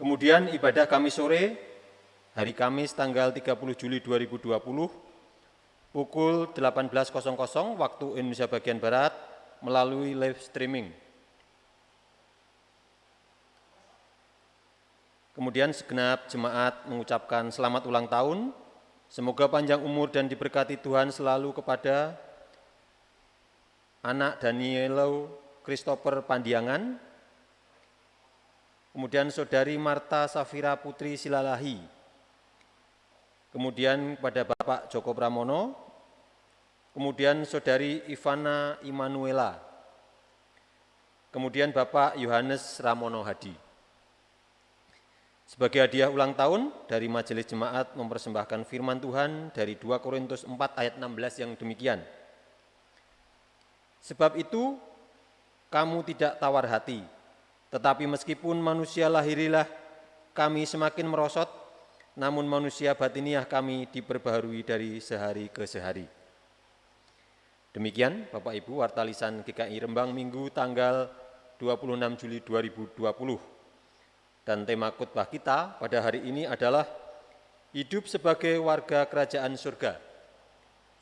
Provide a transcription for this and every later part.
Kemudian ibadah Kamis sore, hari Kamis tanggal 30 Juli 2020, pukul 18.00 waktu Indonesia bagian Barat melalui live streaming. Kemudian segenap jemaat mengucapkan selamat ulang tahun, semoga panjang umur dan diberkati Tuhan selalu kepada anak Danielo Christopher Pandiangan, kemudian saudari Marta Safira Putri Silalahi, kemudian kepada Bapak Joko Pramono, kemudian saudari Ivana Immanuela, kemudian Bapak Yohanes Ramono Hadi. Sebagai hadiah ulang tahun dari Majelis Jemaat mempersembahkan firman Tuhan dari 2 Korintus 4 ayat 16 yang demikian. Sebab itu, kamu tidak tawar hati, tetapi meskipun manusia lahiriah kami semakin merosot, namun manusia batiniah kami diperbaharui dari sehari ke sehari. Demikian Bapak Ibu warta lisan GKI Rembang Minggu tanggal 26 Juli 2020. Dan tema khotbah kita pada hari ini adalah hidup sebagai warga kerajaan surga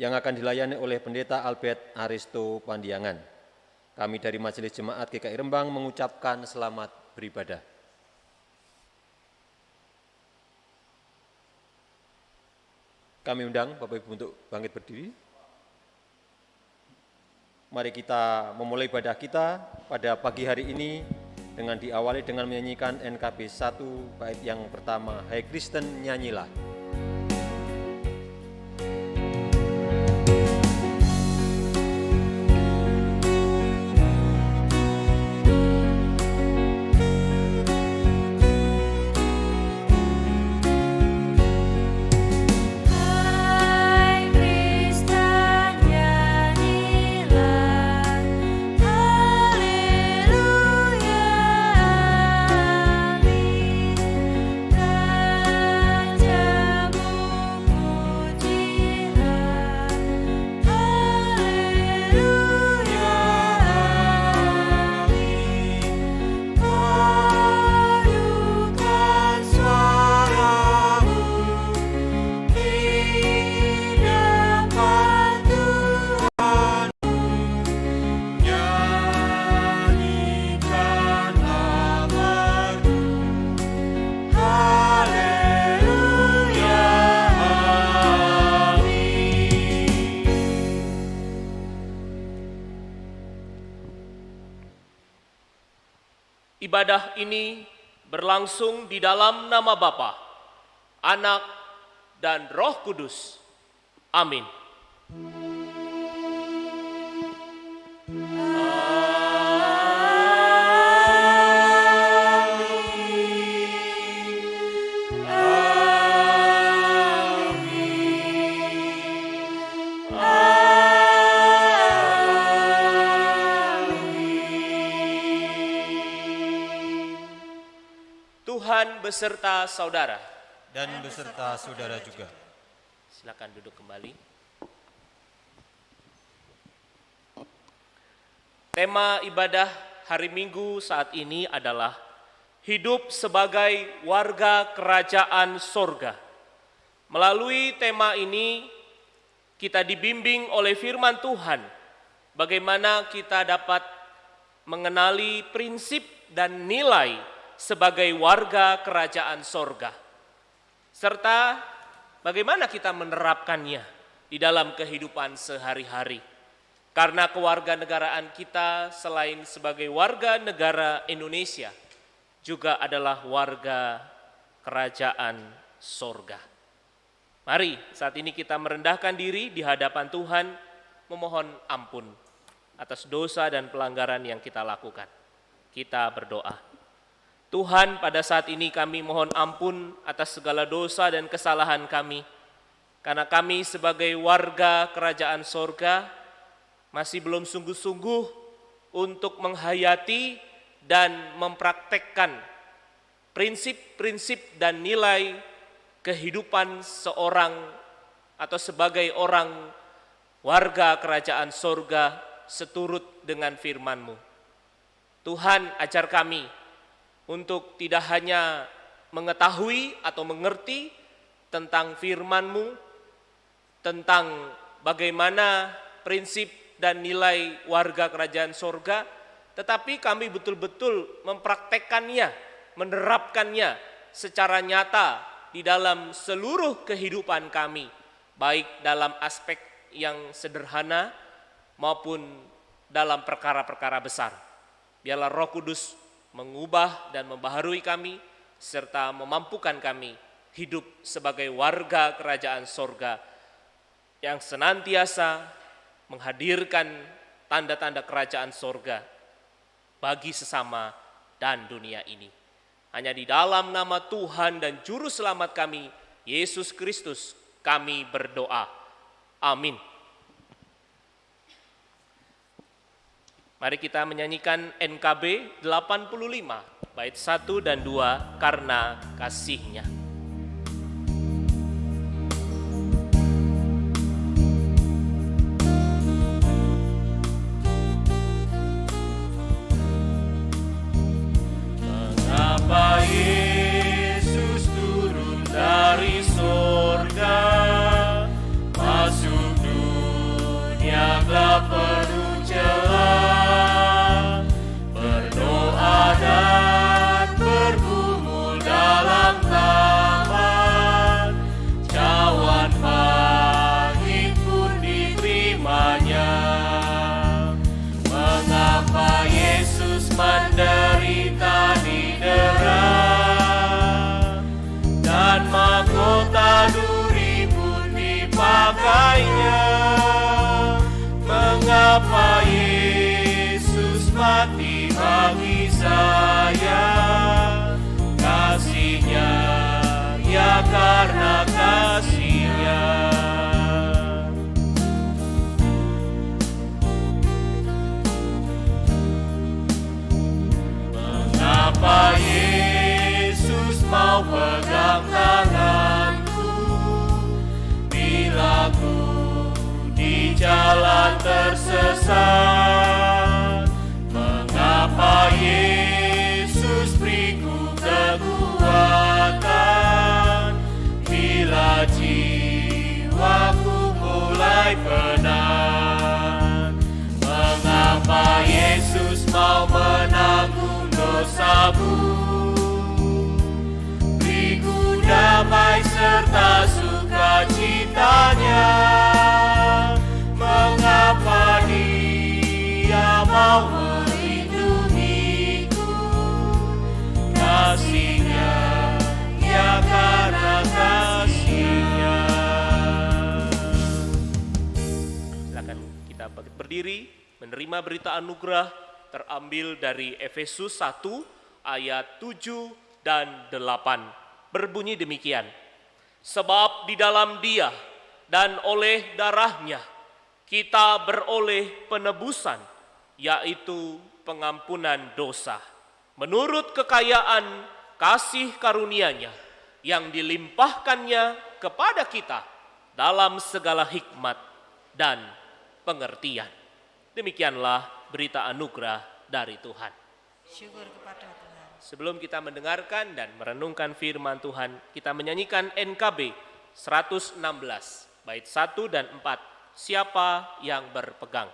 yang akan dilayani oleh Pendeta Albert Aristo Pandiangan. Kami dari Majelis Jemaat GKI Rembang mengucapkan selamat beribadah. Kami undang Bapak Ibu untuk bangkit berdiri. Mari kita memulai ibadah kita pada pagi hari ini dengan diawali dengan menyanyikan NKB 1 bait yang pertama, Hai Kristen nyanyilah. Ibadah ini berlangsung di dalam nama Bapa, Anak, dan Roh Kudus. Amin. Tuhan beserta saudara. Dan beserta saudara juga. Silakan duduk kembali. Tema ibadah hari Minggu saat ini adalah hidup sebagai warga kerajaan sorga. Melalui tema ini kita dibimbing oleh firman Tuhan bagaimana kita dapat mengenali prinsip dan nilai sebagai warga kerajaan sorga, serta bagaimana kita menerapkannya di dalam kehidupan sehari-hari. Karena kewarganegaraan kita selain sebagai warga negara Indonesia, juga adalah warga kerajaan sorga. Mari saat ini kita merendahkan diri di hadapan Tuhan, memohon ampun atas dosa dan pelanggaran yang kita lakukan. Kita berdoa. Tuhan, pada saat ini kami mohon ampun atas segala dosa dan kesalahan kami, karena kami sebagai warga kerajaan sorga masih belum sungguh-sungguh untuk menghayati dan mempraktekkan prinsip-prinsip dan nilai kehidupan seorang atau sebagai orang warga kerajaan sorga seturut dengan firman-Mu. Tuhan, ajar kami untuk tidak hanya mengetahui atau mengerti tentang firman-Mu, tentang bagaimana prinsip dan nilai warga kerajaan sorga, tetapi kami betul-betul mempraktekkannya, menerapkannya secara nyata di dalam seluruh kehidupan kami, baik dalam aspek yang sederhana maupun dalam perkara-perkara besar. Biarlah Roh Kudus mengubah dan membaharui kami, serta memampukan kami hidup sebagai warga kerajaan sorga yang senantiasa menghadirkan tanda-tanda kerajaan sorga bagi sesama dan dunia ini. Hanya di dalam nama Tuhan dan Juru Selamat kami, Yesus Kristus, kami berdoa. Amin. Mari kita menyanyikan NKB 85, bait 1 dan 2, Karena Kasih-Nya. Mengapa Yesus turun dari sorga, masuk dunia gelap penuh celah, berdoa dan bergumul dalam taman, cawan pahit pun diterimanya. Mengapa Yesus menderita di dera, dan mahkota duri pun dipakainya? Mengapa Yesus mati bagi saya? Kasih-Nya, ya karena kasih-Nya. Mengapa Yesus mau pegang tanganku bila ku di jalan tersesat? Mengapa Yesus beriku kekuatan bila jiwaku mulai penat? Mengapa Yesus mau menanggung dosaku, beriku damai serta sukacitanya? Mengapa Dia mau melindungiku? Kasih-Nya, ya karena kasih-Nya. Silakan kita berdiri menerima berita anugerah terambil dari Efesus 1 ayat 7 dan 8. Berbunyi demikian: sebab di dalam Dia dan oleh darah-Nya kita beroleh penebusan, yaitu pengampunan dosa, menurut kekayaan kasih karunia-Nya yang dilimpahkannya kepada kita dalam segala hikmat dan pengertian. Demikianlah berita anugerah dari Tuhan. Syukur kepada Tuhan. Sebelum kita mendengarkan dan merenungkan firman Tuhan, kita menyanyikan NKB 116, bait 1 dan 4. Siapa yang berpegang?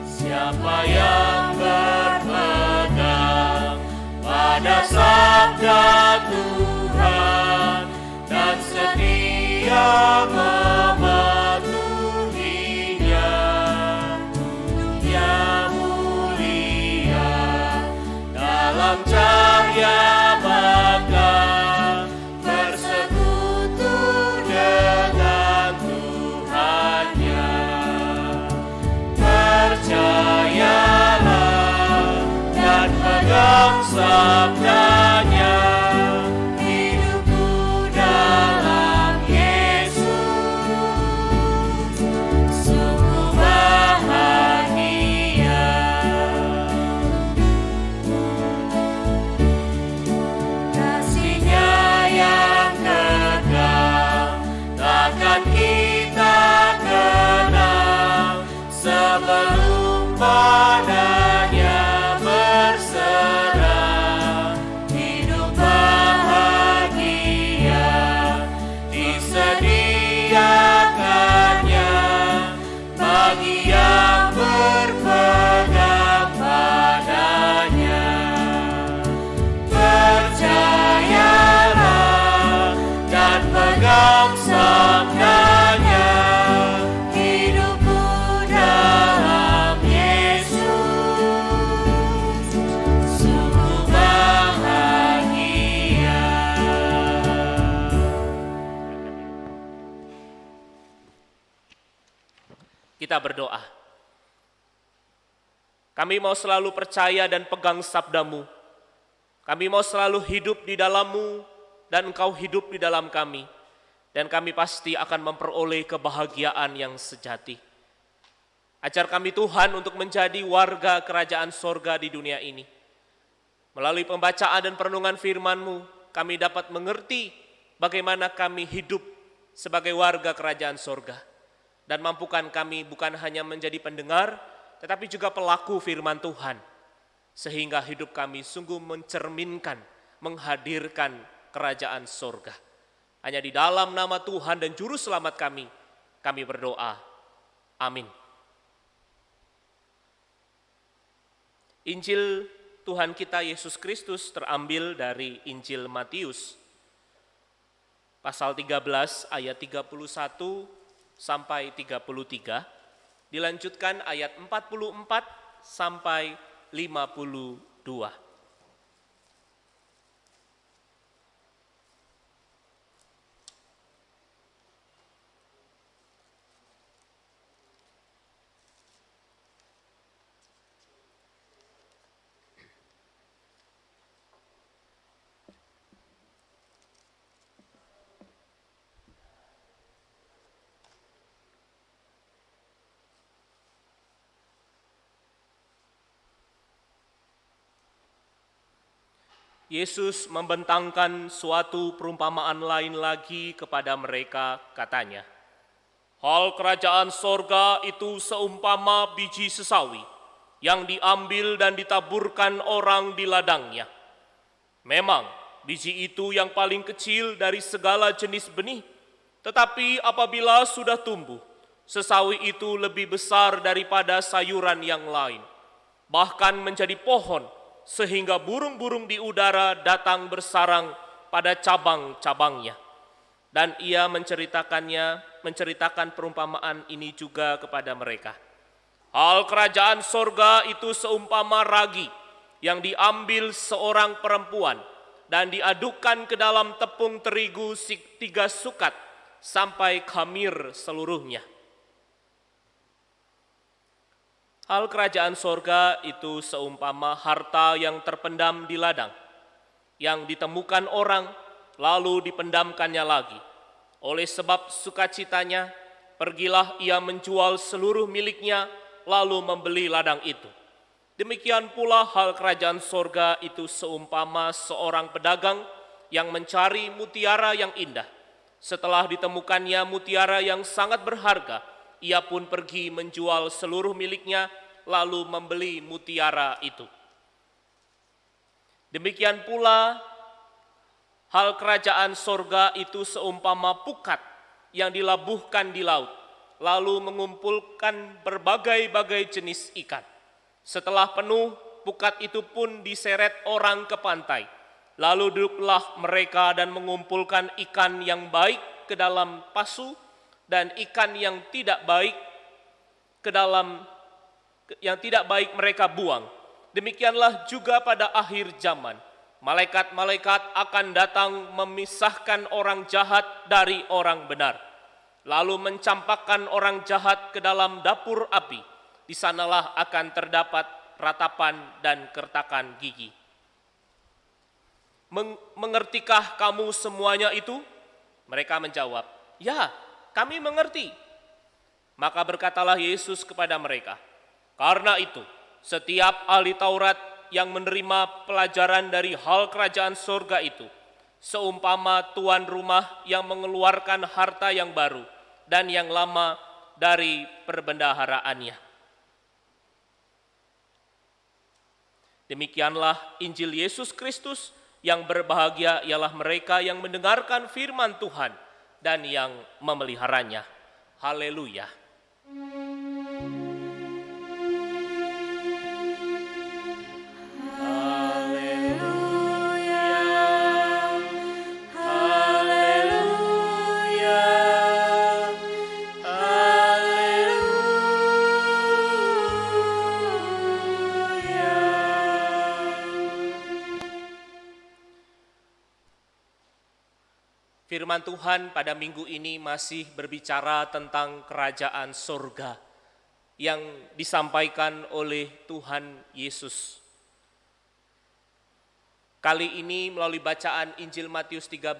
Siapa yang berpegang pada sabda Tuhan dan setia mematuhinya, dunia mulia dalam cahaya maka bersekutu dengan Tuhannya. Percayalah dan pegang sabdanya, hidupku dalam Yesus sungguh bahagia. sebelum padanya berserah, hidup bahagia disediakannya bagi yang berpegang padanya. Percayalah dan pegang sabdanya, hidupku dalam Yesus sungguh bahagia. Kita berdoa. Kami mau selalu percaya dan pegang sabdamu. Kami mau selalu hidup di dalam-Mu dan Engkau hidup di dalam kami. Dan kami pasti akan memperoleh kebahagiaan yang sejati. Ajar kami Tuhan untuk menjadi warga kerajaan sorga di dunia ini. Melalui pembacaan dan perenungan firman-Mu, kami dapat mengerti bagaimana kami hidup sebagai warga kerajaan sorga. Dan mampukan kami bukan hanya menjadi pendengar, tetapi juga pelaku firman Tuhan. Sehingga hidup kami sungguh mencerminkan, menghadirkan kerajaan sorga. Hanya di dalam nama Tuhan dan Juru Selamat kami berdoa. Amin. Injil Tuhan kita Yesus Kristus terambil dari Injil Matius. Pasal 13 ayat 31 sampai 33. Dilanjutkan ayat 44 sampai 52. Yesus membentangkan suatu perumpamaan lain lagi kepada mereka, katanya, hal kerajaan sorga itu seumpama biji sesawi yang diambil dan ditaburkan orang di ladangnya. Memang biji itu yang paling kecil dari segala jenis benih, tetapi apabila sudah tumbuh, sesawi itu lebih besar daripada sayuran yang lain, bahkan menjadi pohon, sehingga burung-burung di udara datang bersarang pada cabang-cabangnya. Dan ia menceritakan perumpamaan ini juga kepada mereka. Hal kerajaan sorga itu seumpama ragi yang diambil seorang perempuan dan diadukkan ke dalam tepung terigu 3 sukat sampai khamir seluruhnya. Hal kerajaan sorga itu seumpama harta yang terpendam di ladang, yang ditemukan orang, lalu dipendamkannya lagi. Oleh sebab sukacitanya, pergilah ia menjual seluruh miliknya, lalu membeli ladang itu. Demikian pula hal kerajaan sorga itu seumpama seorang pedagang yang mencari mutiara yang indah. Setelah ditemukannya mutiara yang sangat berharga, ia pun pergi menjual seluruh miliknya, lalu membeli mutiara itu. Demikian pula hal kerajaan sorga itu seumpama pukat yang dilabuhkan di laut, lalu mengumpulkan berbagai-bagai jenis ikan. Setelah penuh, pukat itu pun diseret orang ke pantai. Lalu duduklah mereka dan mengumpulkan ikan yang baik ke dalam pasu, dan ikan yang tidak baik mereka buang. Demikianlah juga pada akhir zaman. Malaikat-malaikat akan datang memisahkan orang jahat dari orang benar, lalu mencampakkan orang jahat ke dalam dapur api. Di sanalah akan terdapat ratapan dan kertakan gigi. Mengertikah kamu semuanya itu? Mereka menjawab, ya, kami mengerti. Maka berkatalah Yesus kepada mereka, karena itu setiap ahli Taurat yang menerima pelajaran dari hal kerajaan surga itu, seumpama tuan rumah yang mengeluarkan harta yang baru dan yang lama dari perbendaharaannya. Demikianlah Injil Yesus Kristus, yang berbahagia ialah mereka yang mendengarkan firman Tuhan dan yang memeliharanya. Haleluya. Firman Tuhan pada minggu ini masih berbicara tentang kerajaan sorga yang disampaikan oleh Tuhan Yesus. Kali ini melalui bacaan Injil Matius 13,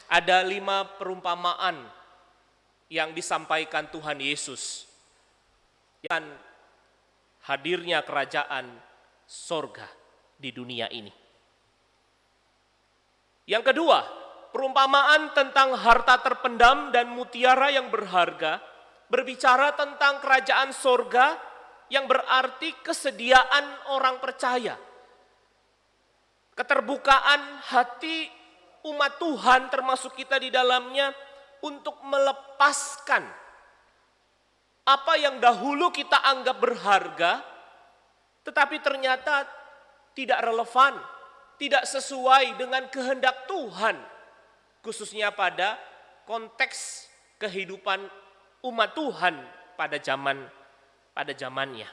ada 5 perumpamaan yang disampaikan Tuhan Yesus. Dan hadirnya kerajaan sorga di dunia ini. Yang kedua, perumpamaan tentang harta terpendam dan mutiara yang berharga, berbicara tentang kerajaan sorga yang berarti kesediaan orang percaya. Keterbukaan hati umat Tuhan termasuk kita di dalamnya untuk melepaskan apa yang dahulu kita anggap berharga, tetapi ternyata tidak relevan, tidak sesuai dengan kehendak Tuhan, khususnya pada konteks kehidupan umat Tuhan pada zamannya.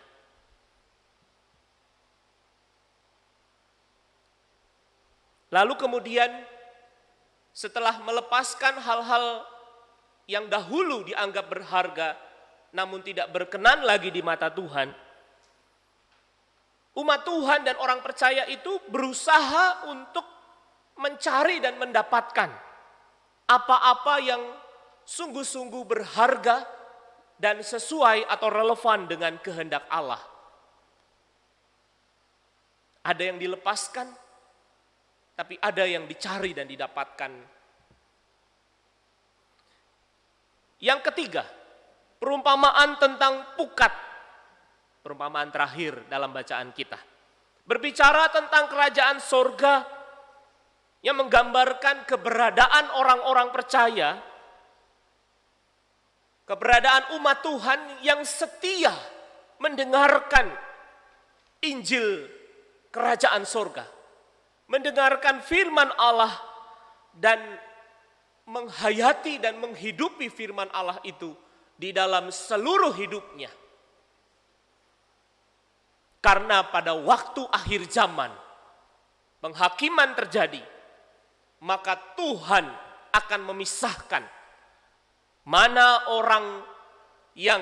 Lalu kemudian setelah melepaskan hal-hal yang dahulu dianggap berharga namun tidak berkenan lagi di mata Tuhan, umat Tuhan dan orang percaya itu berusaha untuk mencari dan mendapatkan apa-apa yang sungguh-sungguh berharga dan sesuai atau relevan dengan kehendak Allah. Ada yang dilepaskan, tapi ada yang dicari dan didapatkan. Yang ketiga, perumpamaan tentang pukat. Perumpamaan terakhir dalam bacaan kita. Berbicara tentang kerajaan sorga yang menggambarkan keberadaan orang-orang percaya, keberadaan umat Tuhan yang setia mendengarkan Injil kerajaan sorga, mendengarkan firman Allah dan menghayati dan menghidupi firman Allah itu di dalam seluruh hidupnya. Karena pada waktu akhir zaman, penghakiman terjadi, maka Tuhan akan memisahkan mana orang yang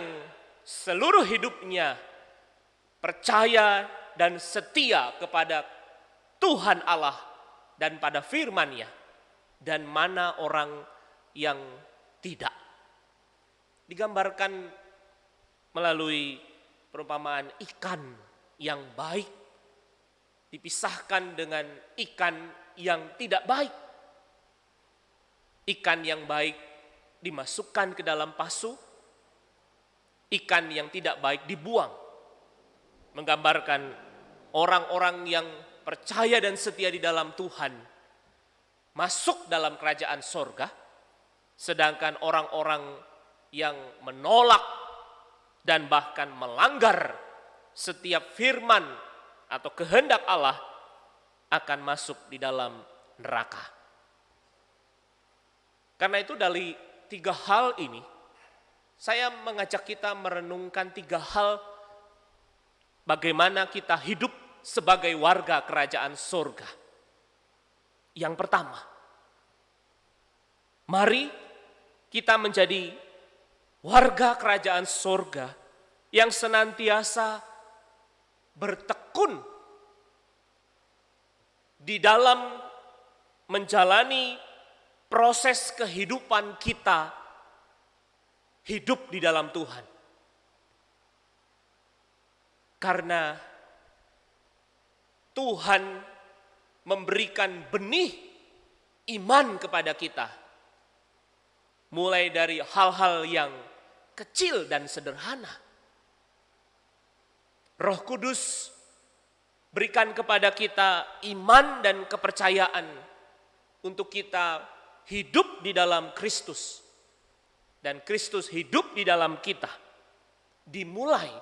seluruh hidupnya percaya dan setia kepada Tuhan Allah dan pada firman-Nya, dan mana orang yang tidak. Digambarkan melalui perumpamaan ikan yang baik dipisahkan dengan ikan yang tidak baik. Ikan yang baik dimasukkan ke dalam pasu, ikan yang tidak baik dibuang. Menggambarkan orang-orang yang percaya dan setia di dalam Tuhan masuk dalam kerajaan sorga, sedangkan orang-orang yang menolak dan bahkan melanggar setiap firman atau kehendak Allah akan masuk di dalam neraka. Karena itu dari 3 hal ini, saya mengajak kita merenungkan 3 hal bagaimana kita hidup sebagai warga kerajaan sorga. Yang pertama, mari kita menjadi warga kerajaan sorga yang senantiasa bertekun di dalam menjalani proses kehidupan kita hidup di dalam Tuhan. Karena Tuhan memberikan benih iman kepada kita, mulai dari hal-hal yang kecil dan sederhana. Roh Kudus Berikan kepada kita iman dan kepercayaan untuk kita hidup di dalam Kristus. Dan Kristus hidup di dalam kita. Dimulai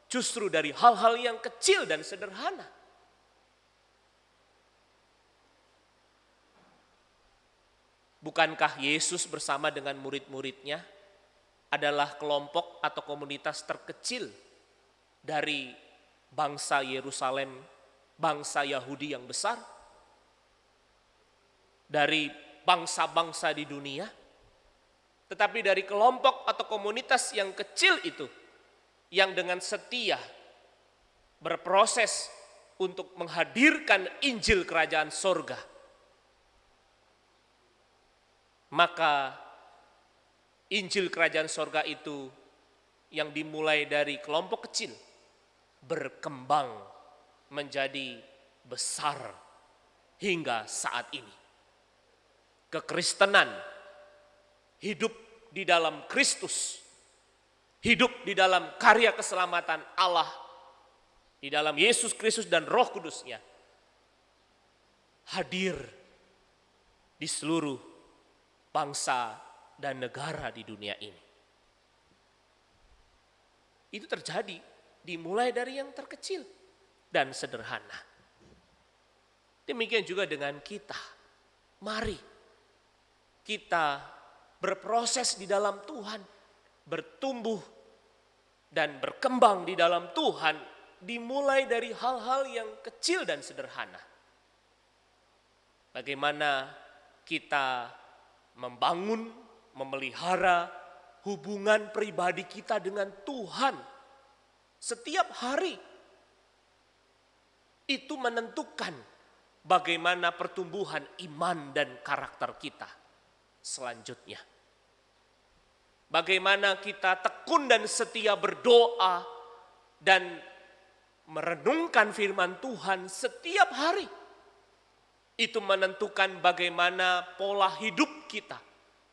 justru dari hal-hal yang kecil dan sederhana. Bukankah Yesus bersama dengan murid-muridnya adalah kelompok atau komunitas terkecil dari bangsa Yerusalem, bangsa Yahudi yang besar, dari bangsa-bangsa di dunia, tetapi dari kelompok atau komunitas yang kecil itu, yang dengan setia berproses untuk menghadirkan Injil Kerajaan Sorga, maka Injil Kerajaan Sorga itu yang dimulai dari kelompok kecil berkembang menjadi besar hingga saat ini. Kekristenan hidup di dalam Kristus, hidup di dalam karya keselamatan Allah, di dalam Yesus Kristus dan Roh Kudus-Nya, hadir di seluruh bangsa dan negara di dunia ini. Itu terjadi dimulai dari yang terkecil dan sederhana. Demikian juga dengan kita. Mari kita berproses di dalam Tuhan, bertumbuh dan berkembang di dalam Tuhan, dimulai dari hal-hal yang kecil dan sederhana. Bagaimana kita membangun, memelihara hubungan pribadi kita dengan Tuhan setiap hari. Itu menentukan bagaimana pertumbuhan iman dan karakter kita selanjutnya. Bagaimana kita tekun dan setia berdoa dan merenungkan firman Tuhan setiap hari. Itu menentukan bagaimana pola hidup kita,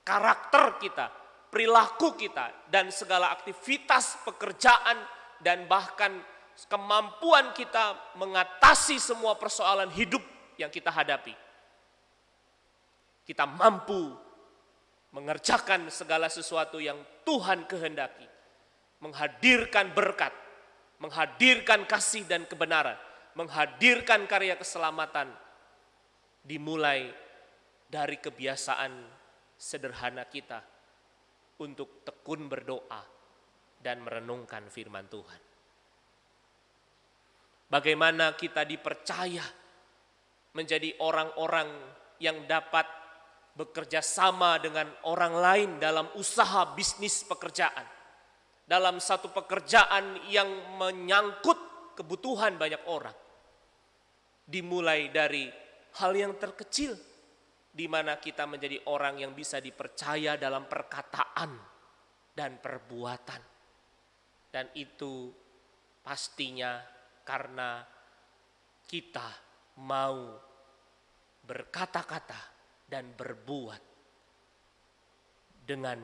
karakter kita, perilaku kita, dan segala aktivitas pekerjaan dan bahkan kemampuan kita mengatasi semua persoalan hidup yang kita hadapi. Kita mampu mengerjakan segala sesuatu yang Tuhan kehendaki, menghadirkan berkat, menghadirkan kasih dan kebenaran, menghadirkan karya keselamatan, dimulai dari kebiasaan sederhana kita untuk tekun berdoa dan merenungkan firman Tuhan. Bagaimana kita dipercaya menjadi orang-orang yang dapat bekerja sama dengan orang lain dalam usaha bisnis pekerjaan. Dalam satu pekerjaan yang menyangkut kebutuhan banyak orang. Dimulai dari hal yang terkecil, di mana kita menjadi orang yang bisa dipercaya dalam perkataan dan perbuatan. Dan itu pastinya karena kita mau berkata-kata dan berbuat dengan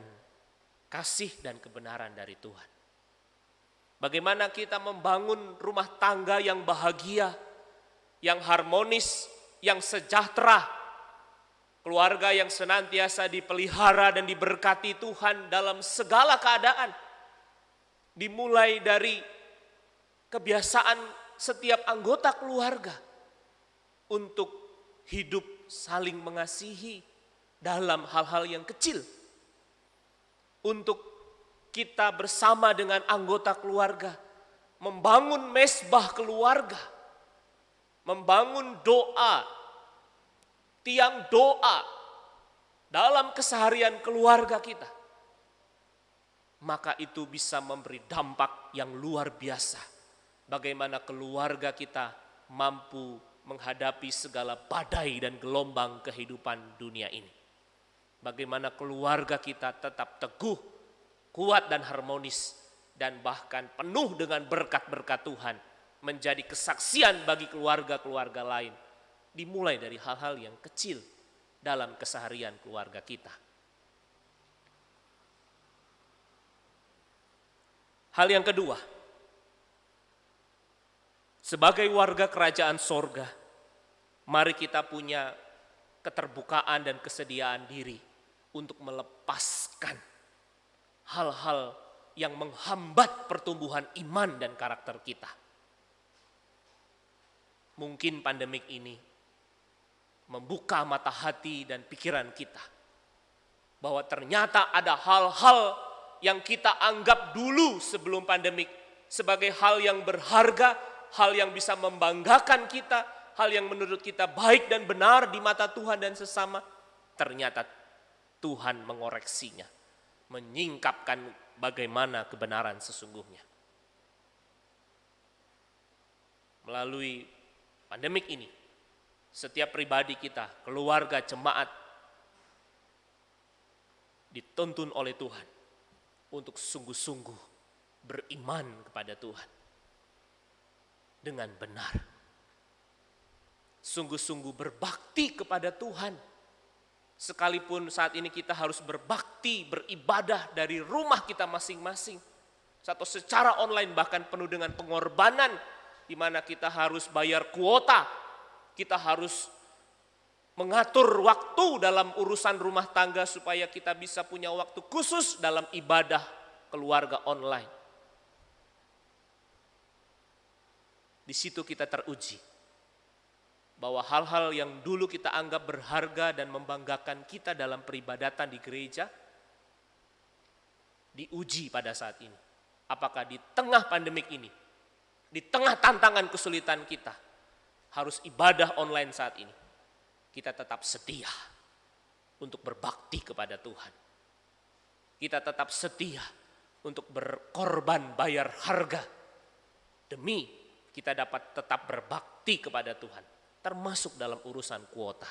kasih dan kebenaran dari Tuhan. Bagaimana kita membangun rumah tangga yang bahagia, yang harmonis, yang sejahtera, keluarga yang senantiasa dipelihara dan diberkati Tuhan dalam segala keadaan. Dimulai dari kebiasaan setiap anggota keluarga untuk hidup saling mengasihi dalam hal-hal yang kecil. Untuk kita bersama dengan anggota keluarga membangun mesbah keluarga, membangun doa, tiang doa dalam keseharian keluarga kita. Maka itu bisa memberi dampak yang luar biasa. Bagaimana keluarga kita mampu menghadapi segala badai dan gelombang kehidupan dunia ini. Bagaimana keluarga kita tetap teguh, kuat dan harmonis, dan bahkan penuh dengan berkat-berkat Tuhan, menjadi kesaksian bagi keluarga-keluarga lain. Dimulai dari hal-hal yang kecil dalam keseharian keluarga kita. Hal yang kedua, Sebagai warga kerajaan sorga, mari kita punya keterbukaan dan kesediaan diri untuk melepaskan hal-hal yang menghambat pertumbuhan iman dan karakter kita. Mungkin pandemik ini membuka mata hati dan pikiran kita bahwa ternyata ada hal-hal yang kita anggap dulu sebelum pandemik sebagai hal yang berharga, hal yang bisa membanggakan kita, hal yang menurut kita baik dan benar di mata Tuhan dan sesama. Ternyata Tuhan mengoreksinya, menyingkapkan bagaimana kebenaran sesungguhnya. Melalui pandemik ini, setiap pribadi kita, keluarga, jemaat, dituntun oleh Tuhan untuk sungguh-sungguh beriman kepada Tuhan dengan benar. Sungguh-sungguh berbakti kepada Tuhan. Sekalipun saat ini kita harus berbakti, beribadah dari rumah kita masing-masing. Atau secara online bahkan penuh dengan pengorbanan, di mana kita harus bayar kuota, kita harus mengatur waktu dalam urusan rumah tangga supaya kita bisa punya waktu khusus dalam ibadah keluarga online. Di situ kita teruji bahwa hal-hal yang dulu kita anggap berharga dan membanggakan kita dalam peribadatan di gereja diuji pada saat ini. Apakah di tengah pandemik ini, di tengah tantangan kesulitan kita, harus ibadah online saat ini, kita tetap setia untuk berbakti kepada Tuhan. Kita tetap setia untuk berkorban bayar harga demi kita dapat tetap berbakti kepada Tuhan, termasuk dalam urusan kuota.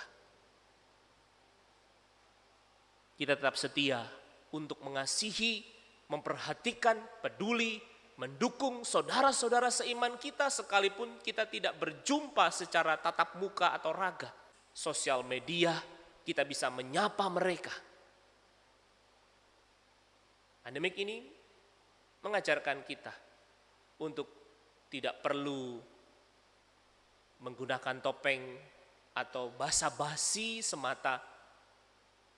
Kita tetap setia untuk mengasihi, memperhatikan, peduli, mendukung saudara-saudara seiman kita sekalipun kita tidak berjumpa secara tatap muka atau raga. Sosial media, kita bisa menyapa mereka. Pandemik ini mengajarkan kita untuk tidak perlu menggunakan topeng atau basa-basi semata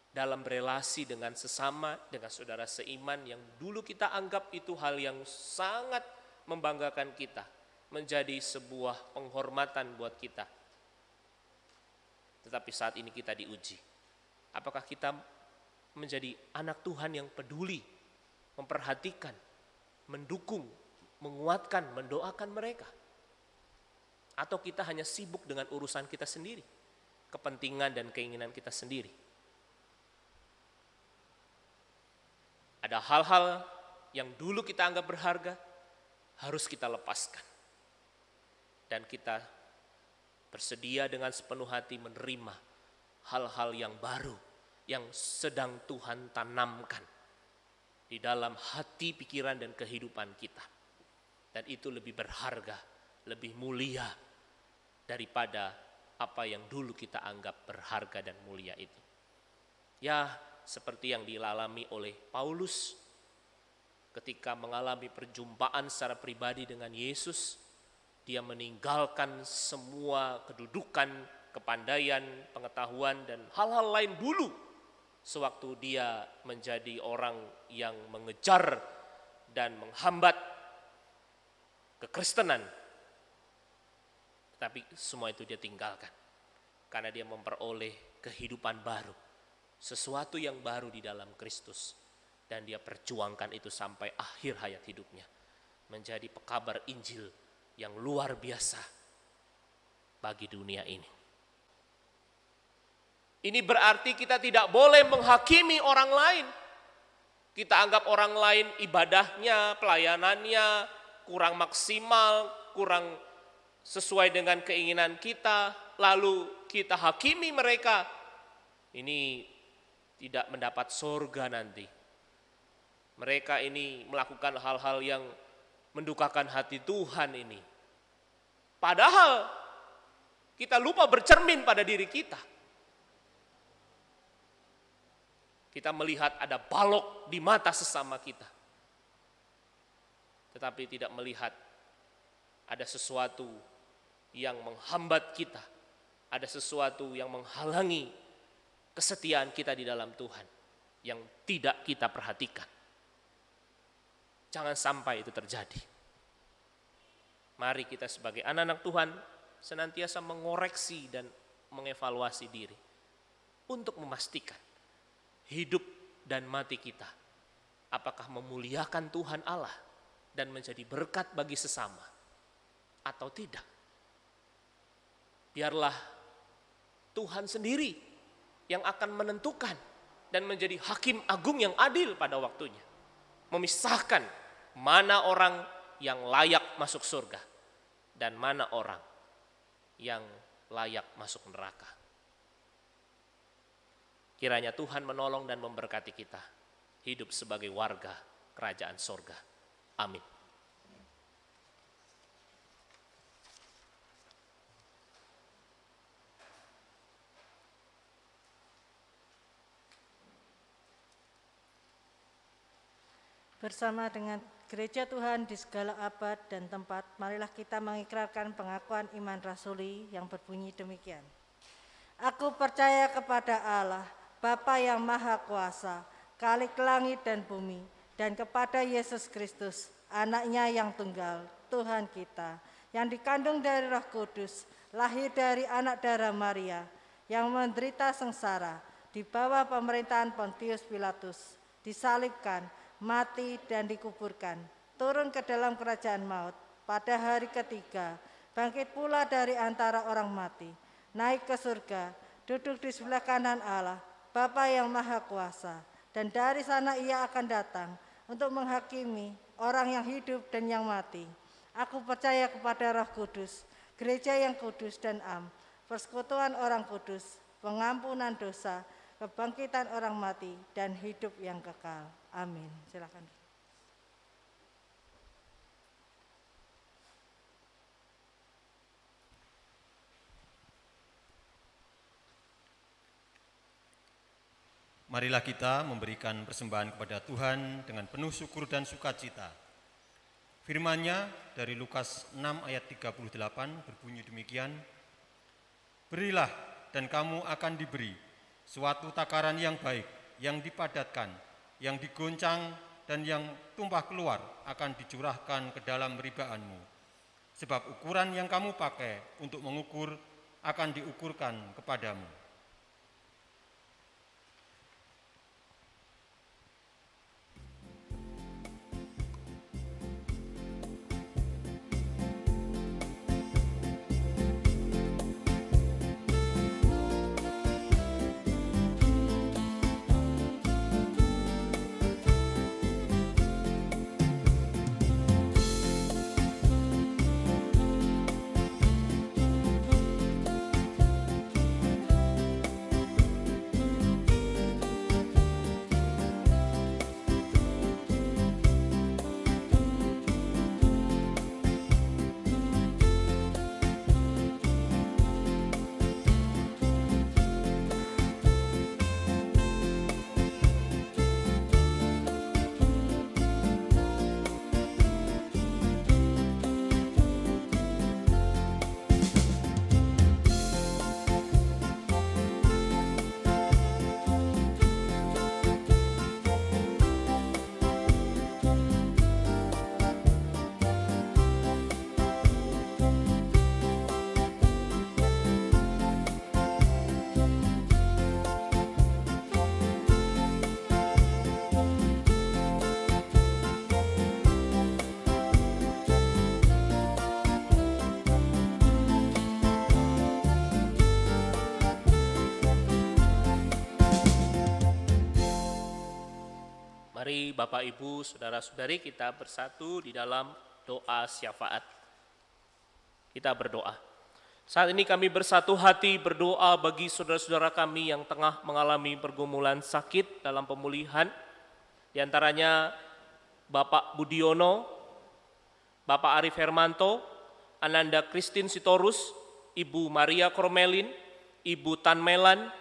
dalam berelasi dengan sesama, dengan saudara seiman yang dulu kita anggap itu hal yang sangat membanggakan kita, menjadi sebuah penghormatan buat kita. Tetapi saat ini kita diuji. Apakah kita menjadi anak Tuhan yang peduli, memperhatikan, mendukung, menguatkan, mendoakan mereka? Atau kita hanya sibuk dengan urusan kita sendiri, kepentingan dan keinginan kita sendiri? Ada hal-hal yang dulu kita anggap berharga, harus kita lepaskan. Dan kita bersedia dengan sepenuh hati menerima hal-hal yang baru yang sedang Tuhan tanamkan di dalam hati, pikiran, dan kehidupan kita. Dan itu lebih berharga, lebih mulia daripada apa yang dulu kita anggap berharga dan mulia itu. Ya, seperti yang dialami oleh Paulus ketika mengalami perjumpaan secara pribadi dengan Yesus. Dia meninggalkan semua kedudukan, kepandaian, pengetahuan, dan hal-hal lain dulu sewaktu dia menjadi orang yang mengejar dan menghambat kekristenan. Tapi semua itu dia tinggalkan karena dia memperoleh kehidupan baru, sesuatu yang baru di dalam Kristus, dan dia perjuangkan itu sampai akhir hayat hidupnya, menjadi pekabar Injil yang luar biasa bagi dunia ini. Ini berarti kita tidak boleh menghakimi orang lain. Kita anggap orang lain ibadahnya, pelayanannya kurang maksimal, kurang sesuai dengan keinginan kita, lalu kita hakimi mereka. Ini tidak mendapat surga nanti. Mereka ini melakukan hal-hal yang mendukakan hati Tuhan ini. Padahal kita lupa bercermin pada diri kita. Kita melihat ada balok di mata sesama kita, tetapi tidak melihat ada sesuatu yang menghambat kita, ada sesuatu yang menghalangi kesetiaan kita di dalam Tuhan yang tidak kita perhatikan. Jangan sampai itu terjadi. Mari kita sebagai anak-anak Tuhan senantiasa mengoreksi dan mengevaluasi diri untuk memastikan hidup dan mati kita apakah memuliakan Tuhan Allah dan menjadi berkat bagi sesama atau tidak. Biarlah Tuhan sendiri yang akan menentukan dan menjadi hakim agung yang adil pada waktunya, memisahkan mana orang yang layak masuk surga dan mana orang yang layak masuk neraka. Kiranya Tuhan menolong dan memberkati kita hidup sebagai warga kerajaan surga. Amin. Bersama dengan gereja Tuhan di segala abad dan tempat, marilah kita mengikrarkan pengakuan iman rasuli yang berbunyi demikian. Aku percaya kepada Allah, Bapa yang Maha Kuasa, Khalik langit dan bumi, dan kepada Yesus Kristus, anaknya yang tunggal, Tuhan kita, yang dikandung dari Roh Kudus, lahir dari anak darah Maria, yang menderita sengsara, di bawah pemerintahan Pontius Pilatus, disalibkan, mati dan dikuburkan, turun ke dalam kerajaan maut, pada hari ketiga, bangkit pula dari antara orang mati, naik ke surga, duduk di sebelah kanan Allah, Bapa yang Maha Kuasa, dan dari sana ia akan datang untuk menghakimi orang yang hidup dan yang mati. Aku percaya kepada Roh Kudus, gereja yang kudus dan am, persekutuan orang kudus, pengampunan dosa, kebangkitan orang mati, dan hidup yang kekal. Amin. Silakan. Marilah kita memberikan persembahan kepada Tuhan dengan penuh syukur dan sukacita. Firman-Nya dari Lukas 6 ayat 38 berbunyi demikian, berilah dan kamu akan diberi suatu takaran yang baik, yang dipadatkan, yang digoncang dan yang tumpah keluar akan dicurahkan ke dalam ribaanmu. Sebab ukuran yang kamu pakai untuk mengukur akan diukurkan kepadamu. Mari Bapak Ibu, Saudara-saudari kita bersatu di dalam doa syafaat. Kita berdoa. Saat ini kami bersatu hati berdoa bagi saudara-saudara kami yang tengah mengalami pergumulan sakit dalam pemulihan. Di antaranya Bapak Budiono, Bapak Arif Hermanto, Ananda Christine Sitorus, Ibu Maria Kormelin, Ibu Tan Melan,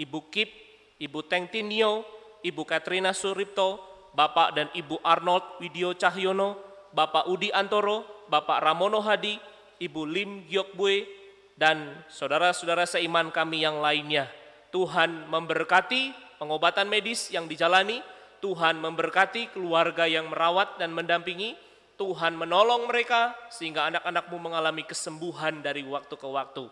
Ibu Kip, Ibu Teng Tinio, Ibu Katrina Suripto, Bapak dan Ibu Arnold Widyo Cahyono, Bapak Udi Antoro, Bapak Ramono Hadi, Ibu Lim Gyokbue, dan saudara-saudara seiman kami yang lainnya. Tuhan memberkati pengobatan medis yang dijalani, Tuhan memberkati keluarga yang merawat dan mendampingi, Tuhan menolong mereka sehingga anak-anakmu mengalami kesembuhan dari waktu ke waktu.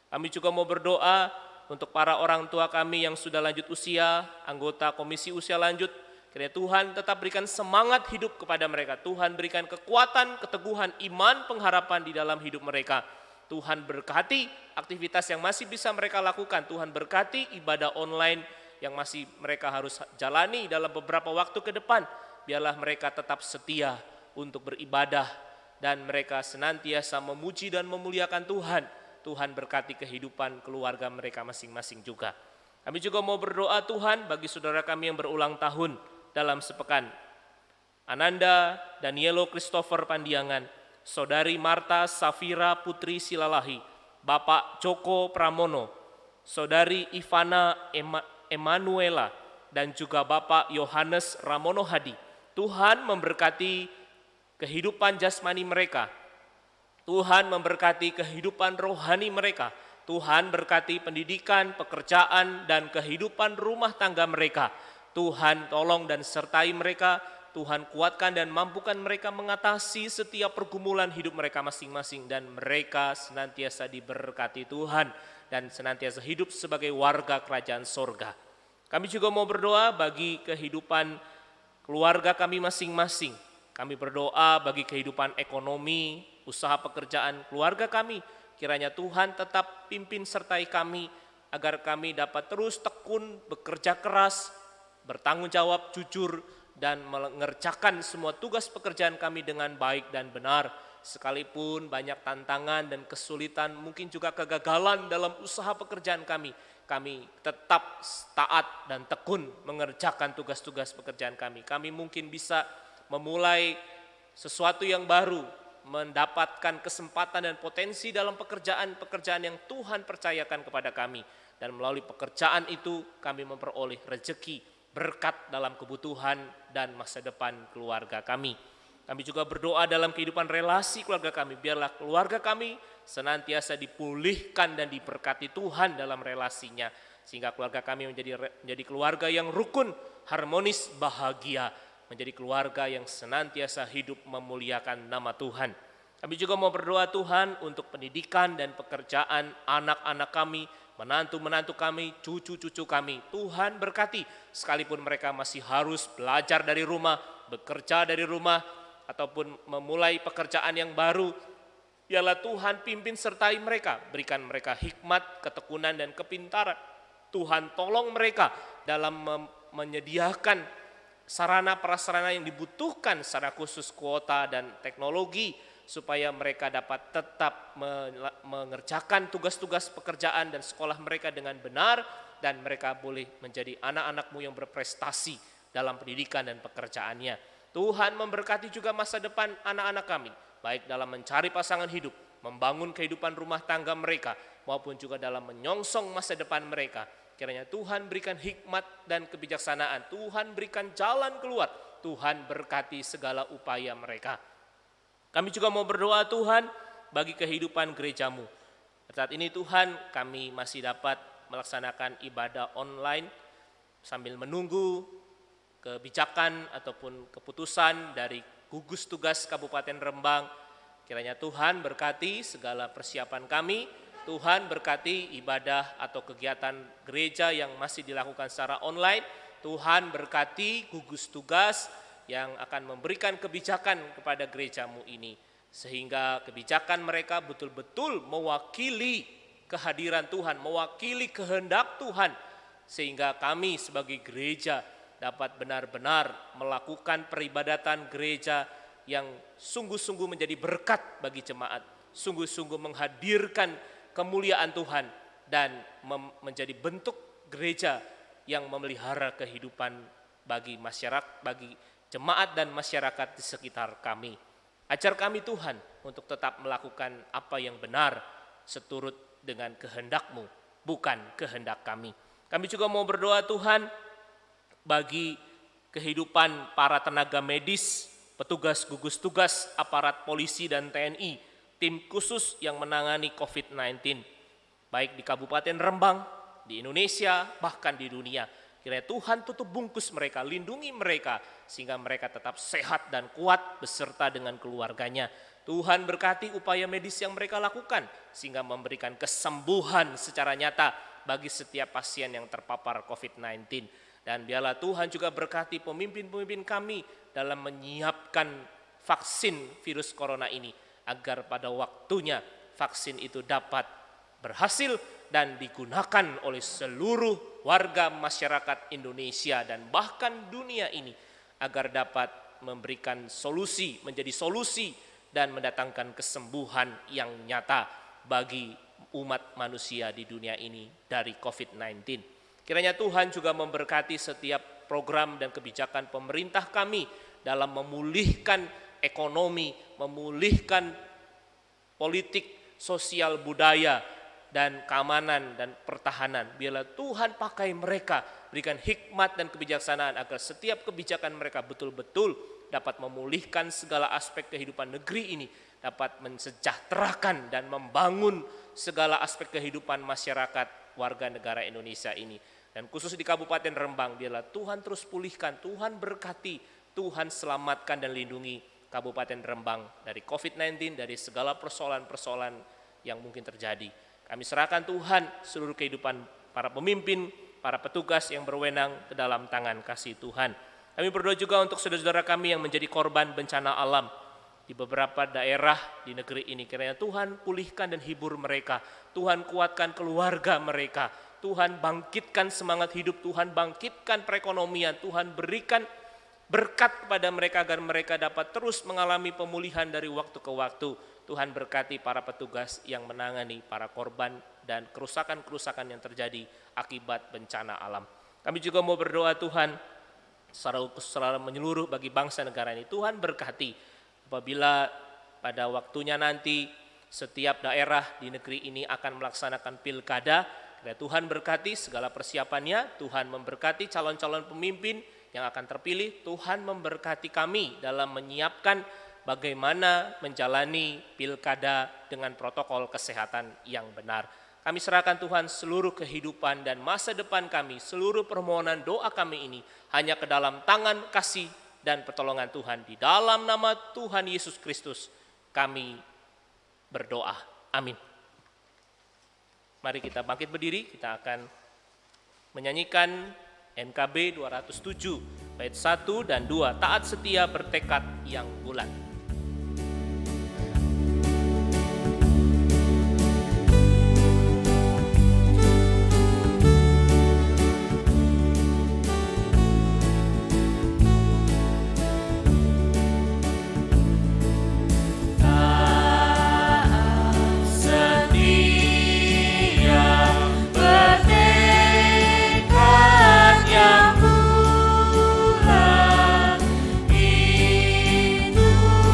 Kami juga mau berdoa untuk para orang tua kami yang sudah lanjut usia, anggota komisi usia lanjut, kiranya Tuhan tetap berikan semangat hidup kepada mereka. Tuhan berikan kekuatan, keteguhan, iman, pengharapan di dalam hidup mereka. Tuhan berkati aktivitas yang masih bisa mereka lakukan. Tuhan berkati ibadah online yang masih mereka harus jalani dalam beberapa waktu ke depan. Biarlah mereka tetap setia untuk beribadah dan mereka senantiasa memuji dan memuliakan Tuhan. Tuhan berkati kehidupan keluarga mereka masing-masing juga. Kami juga mau berdoa Tuhan bagi saudara kami yang berulang tahun dalam sepekan. Ananda Danielo Christopher Pandiangan, Saudari Marta Safira Putri Silalahi, Bapak Joko Pramono, Saudari Ivana Emanuela, dan juga Bapak Yohanes Ramono Hadi. Tuhan memberkati kehidupan jasmani mereka. Tuhan memberkati kehidupan rohani mereka. Tuhan berkati pendidikan, pekerjaan, dan kehidupan rumah tangga mereka. Tuhan tolong dan sertai mereka. Tuhan kuatkan dan mampukan mereka mengatasi setiap pergumulan hidup mereka masing-masing. Dan mereka senantiasa diberkati Tuhan dan senantiasa hidup sebagai warga kerajaan sorga. Kami juga mau berdoa bagi kehidupan keluarga kami masing-masing. Kami berdoa bagi kehidupan ekonomi, usaha pekerjaan keluarga kami. Kiranya Tuhan tetap pimpin sertai kami agar kami dapat terus tekun, bekerja keras, bertanggung jawab, jujur, dan mengerjakan semua tugas pekerjaan kami dengan baik dan benar. Sekalipun banyak tantangan dan kesulitan, mungkin juga kegagalan dalam usaha pekerjaan kami tetap taat dan tekun mengerjakan tugas-tugas pekerjaan kami. Kami mungkin bisa memulai sesuatu yang baru, mendapatkan kesempatan dan potensi dalam pekerjaan yang Tuhan percayakan kepada kami. Dan melalui pekerjaan itu kami memperoleh rezeki, berkat dalam kebutuhan dan masa depan keluarga kami. Kami juga berdoa dalam kehidupan relasi keluarga kami. Biarlah keluarga kami senantiasa dipulihkan dan diberkati Tuhan dalam relasinya. Sehingga keluarga kami menjadi keluarga yang rukun, harmonis, bahagia. Menjadi keluarga yang senantiasa hidup memuliakan nama Tuhan. Kami juga mau berdoa Tuhan untuk pendidikan dan pekerjaan anak-anak kami, menantu-menantu kami, cucu-cucu kami. Tuhan berkati, sekalipun mereka masih harus belajar dari rumah, bekerja dari rumah, ataupun memulai pekerjaan yang baru. Biarlah Tuhan pimpin sertai mereka, berikan mereka hikmat, ketekunan, dan kepintaran. Tuhan tolong mereka dalam menyediakan sarana prasarana yang dibutuhkan secara khusus kuota dan teknologi, supaya mereka dapat tetap mengerjakan tugas-tugas pekerjaan dan sekolah mereka dengan benar, dan mereka boleh menjadi anak-anakmu yang berprestasi dalam pendidikan dan pekerjaannya. Tuhan memberkati juga masa depan anak-anak kami, baik dalam mencari pasangan hidup, membangun kehidupan rumah tangga mereka, maupun juga dalam menyongsong masa depan mereka. Kiranya Tuhan berikan hikmat dan kebijaksanaan, Tuhan berikan jalan keluar, Tuhan berkati segala upaya mereka. Kami juga mau berdoa Tuhan bagi kehidupan gerejamu. Saat ini Tuhan, kami masih dapat melaksanakan ibadah online sambil menunggu kebijakan ataupun keputusan dari gugus tugas Kabupaten Rembang. Kiranya Tuhan berkati segala persiapan kami, Tuhan berkati ibadah atau kegiatan gereja yang masih dilakukan secara online. Tuhan berkati gugus tugas yang akan memberikan kebijakan kepada gerejamu ini, sehingga kebijakan mereka betul-betul mewakili kehadiran Tuhan, mewakili kehendak Tuhan, sehingga kami sebagai gereja dapat benar-benar melakukan peribadatan gereja yang sungguh-sungguh menjadi berkat bagi jemaat, sungguh-sungguh menghadirkan kemuliaan Tuhan, dan menjadi bentuk gereja yang memelihara kehidupan bagi masyarakat, bagi jemaat dan masyarakat di sekitar kami. Ajar kami Tuhan untuk tetap melakukan apa yang benar seturut dengan kehendak-Mu, bukan kehendak kami. Kami juga mau berdoa Tuhan bagi kehidupan para tenaga medis, petugas gugus tugas aparat polisi dan TNI, tim khusus yang menangani COVID-19, baik di Kabupaten Rembang, di Indonesia, bahkan di dunia. Kiranya Tuhan tutup bungkus mereka, lindungi mereka, sehingga mereka tetap sehat dan kuat beserta dengan keluarganya. Tuhan berkati upaya medis yang mereka lakukan, sehingga memberikan kesembuhan secara nyata bagi setiap pasien yang terpapar COVID-19. Dan biarlah Tuhan juga berkati pemimpin-pemimpin kami dalam menyiapkan vaksin virus corona ini, agar pada waktunya vaksin itu dapat berhasil dan digunakan oleh seluruh warga masyarakat Indonesia dan bahkan dunia ini, agar dapat memberikan solusi, menjadi solusi dan mendatangkan kesembuhan yang nyata bagi umat manusia di dunia ini dari COVID-19. Kiranya Tuhan juga memberkati setiap program dan kebijakan pemerintah kami dalam memulihkan ekonomi, memulihkan politik, sosial, budaya, dan keamanan dan pertahanan. Biarlah Tuhan pakai mereka, berikan hikmat dan kebijaksanaan agar setiap kebijakan mereka betul-betul dapat memulihkan segala aspek kehidupan negeri ini, dapat mensejahterakan dan membangun segala aspek kehidupan masyarakat warga negara Indonesia ini. Dan khusus di Kabupaten Rembang, biarlah Tuhan terus pulihkan, Tuhan berkati, Tuhan selamatkan dan lindungi Kabupaten Rembang dari COVID-19, dari segala persoalan-persoalan yang mungkin terjadi. Kami serahkan Tuhan seluruh kehidupan para pemimpin, para petugas yang berwenang ke dalam tangan kasih Tuhan. Kami berdoa juga untuk saudara-saudara kami yang menjadi korban bencana alam di beberapa daerah di negeri ini. Kiranya Tuhan pulihkan dan hibur mereka, Tuhan kuatkan keluarga mereka, Tuhan bangkitkan semangat hidup, Tuhan bangkitkan perekonomian, Tuhan berikan berkat kepada mereka agar mereka dapat terus mengalami pemulihan dari waktu ke waktu. Tuhan berkati para petugas yang menangani para korban dan kerusakan-kerusakan yang terjadi akibat bencana alam. Kami juga mau berdoa Tuhan secara menyeluruh bagi bangsa negara ini. Tuhan berkati apabila pada waktunya nanti setiap daerah di negeri ini akan melaksanakan pilkada. Tuhan berkati segala persiapannya, Tuhan memberkati calon-calon pemimpin yang akan terpilih. Tuhan memberkati kami dalam menyiapkan bagaimana menjalani pilkada dengan protokol kesehatan yang benar. Kami serahkan Tuhan seluruh kehidupan dan masa depan kami, seluruh permohonan doa kami ini hanya ke dalam tangan kasih dan pertolongan Tuhan. Di dalam nama Tuhan Yesus Kristus kami berdoa. Amin. Mari kita bangkit berdiri, kita akan menyanyikan NKB 207 bait 1 dan 2, taat setia bertekad yang bulat. Itu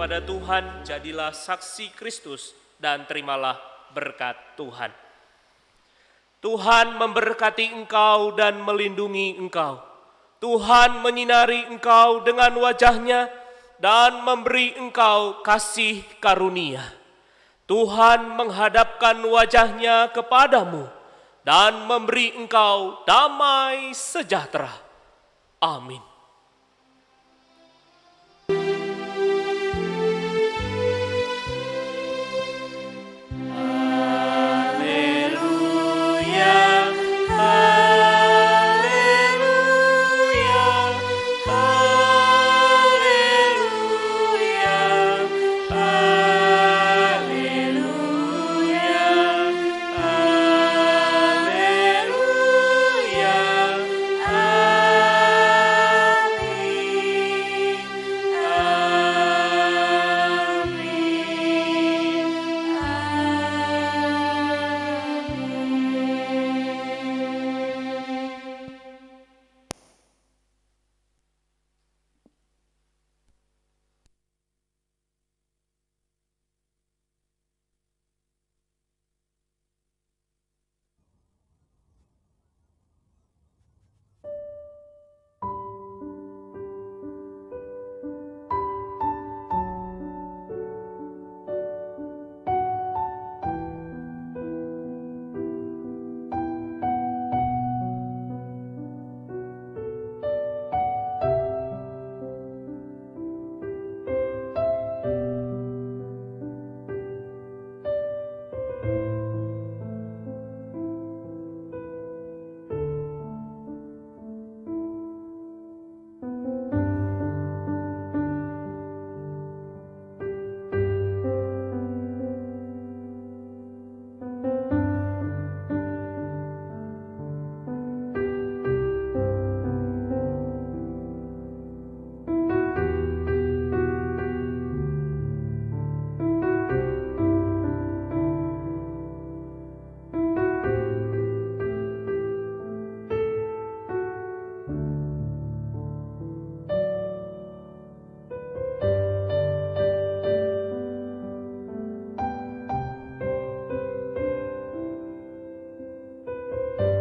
kepada Tuhan, jadilah saksi Kristus dan terimalah berkat Tuhan. Tuhan memberkati engkau dan melindungi engkau. Tuhan menyinari engkau dengan wajah-Nya dan memberi engkau kasih karunia. Tuhan menghadapkan wajah-Nya kepadamu dan memberi engkau damai sejahtera. Amin.